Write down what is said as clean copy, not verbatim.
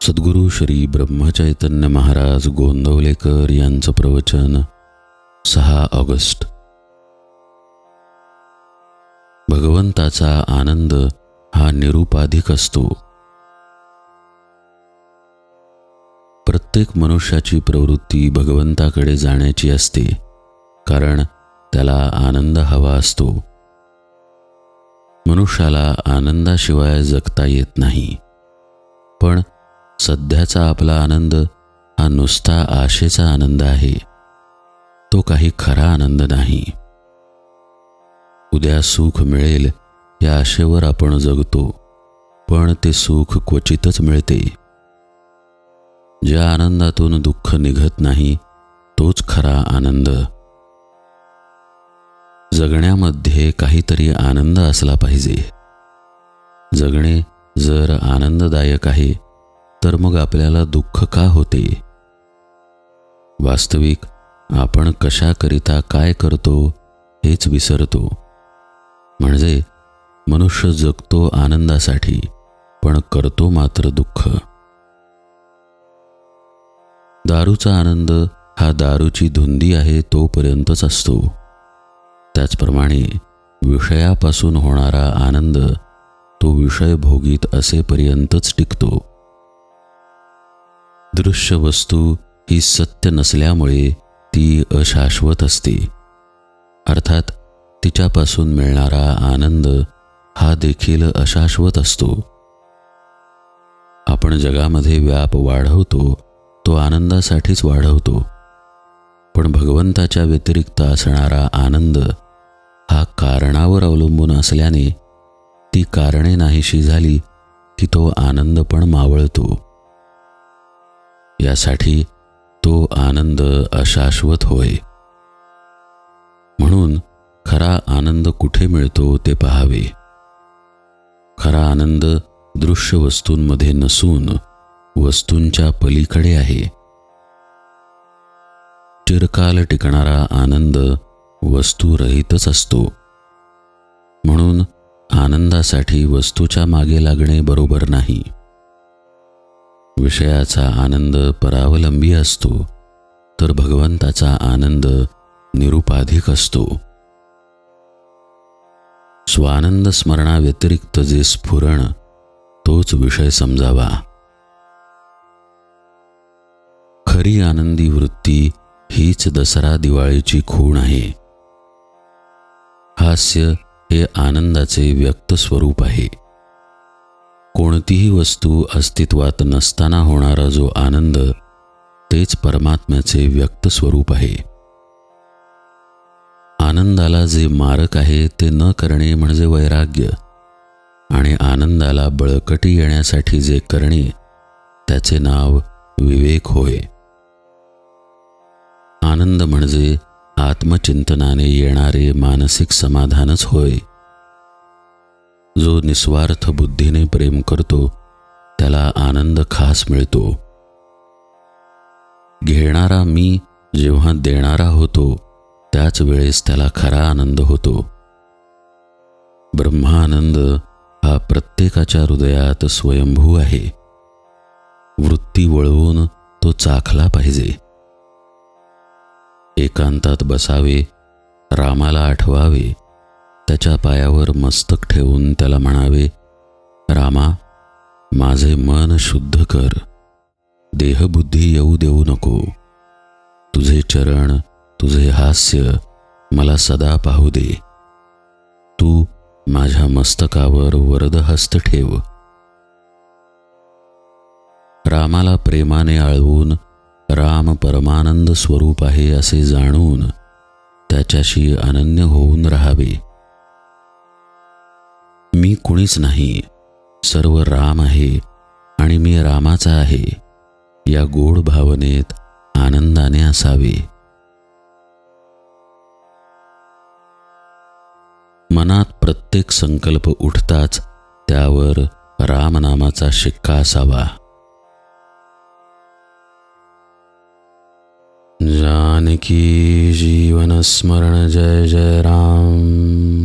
सद्गुरू श्री ब्रह्मचैतन्य महाराज गोंदवलेकर यांचं प्रवचन 6 ऑगस्ट. भगवंताचा आनंद हा निरुपाधिक असतो. प्रत्येक मनुष्याची प्रवृत्ती भगवंताकडे जाण्याची असते, कारण त्याला आनंद हवा असतो. मनुष्याला आनंदाशिवाय जगता येत नाही. पण सध्याचा आपला आनंद हा नुसता आशेचा आनंद आहे. तो काही खरा आनंद नाही. उद्या सुख मिळेल या आशेवर आपण जगतो, पण ते सुख क्वचितच मिळते. ज्या आनंदातून दुःख निघत नाही तोच खरा आनंद. जगण्यामध्ये काहीतरी आनंद असला पाहिजे. जगणे जर आनंददायक आहे तर मग आपल्याला दुःख का होते? वास्तविक आपण कशाकरिता काय करतो हेच विसरतो. म्हणजे मनुष्य जगतो आनंदासाठी, पण करतो मात्र दुःख. दारूचा आनंद हा दारूची धुंदी आहे तोपर्यंतच असतो. त्याचप्रमाणे विषयापासून होणारा आनंद तो विषय भोगीत असेपर्यंतच टिकतो. दृश्य वस्तू ही सत्य नसल्यामुळे ती अशाश्वत असते. अर्थात तिच्यापासून मिळणारा आनंद हा देखील अशाश्वत असतो. आपण जगामध्ये व्याप वाढवतो तो आनंदासाठीच वाढवतो, पण भगवंताच्या व्यतिरिक्त असणारा आनंद हा कारणावर अवलंबून असल्याने ती कारणे नाहीशी झाली की तो आनंद पण मावळतो. यासाठी तो आनंद अशाश्वत होय. म्हणून खरा आनंद कुठे मिळतो ते पाहावे. खरा आनंद दृश्य वस्तूंमध्ये नसून वस्तूंच्या पलीकडे आहे. चिरकाल टिकणारा आनंद वस्तूरहितच असतो. म्हणून आनंदासाठी वस्तूच्या मागे लागणे बरोबर नाही. विषयाचा आनंद परावलंबी असतो, तर भगवंताचा आनंद निरुपाधिक असतो. स्वानंद स्मरणाव्यतिरिक्त जे स्फुरण तोच विषय समजावा. खरी आनंदी वृत्ती हीच दसरा दिवाळीची खूण आहे. हास्य हे आनंदाचे व्यक्त स्वरूप आहे. कोणतीही वस्तू अस्तित्वात नसताना होणारा जो आनंद तेच परमात्म्याचे व्यक्त स्वरूप आहे. आनंदाला जे मारक आहे ते न करणे म्हणजे वैराग्य, आणि आनंदाला बळकटी येण्यासाठी जे करणे त्याचे नाव विवेक होय. आनंद म्हणजे आत्मचिंतनाने येणारे मानसिक समाधानच होय. जो निस्वार्थ बुद्धीने प्रेम करतो त्याला आनंद खास मिळतो. घेणारा मी जेव्हा देणारा होतो त्याच वेळेस त्याला खरा आनंद होतो. ब्रह्मानंद हा प्रत्येकाच्या हृदयात स्वयंभू आहे. वृत्ती वळवून तो चाखला पाहिजे. एकांतात बसावे, रामाला आठवावे, त्याच्या पायावर मस्तक ठेवून त्याला म्हणावे, रामा, माझे मन शुद्ध कर, देहबुद्धी येऊ देऊ नको. तुझे चरण, तुझे हास्य मला सदा पाहू दे. तू माझ्या मस्तकावर वरदहस्त ठेव. रामाला प्रेमाने आळवून राम परमानंद स्वरूप आहे असे जाणून त्याच्याशी अनन्य होऊन राहावे. मी कुणीच नाही, सर्व राम आहे आणि मी रामाचा आहे या गोड भावनेत आनंदाने असावे. मनात प्रत्येक संकल्प उठताच त्यावर रामनामाचा शिक्का असावा. जानकी जीवन स्मरण जय जय राम.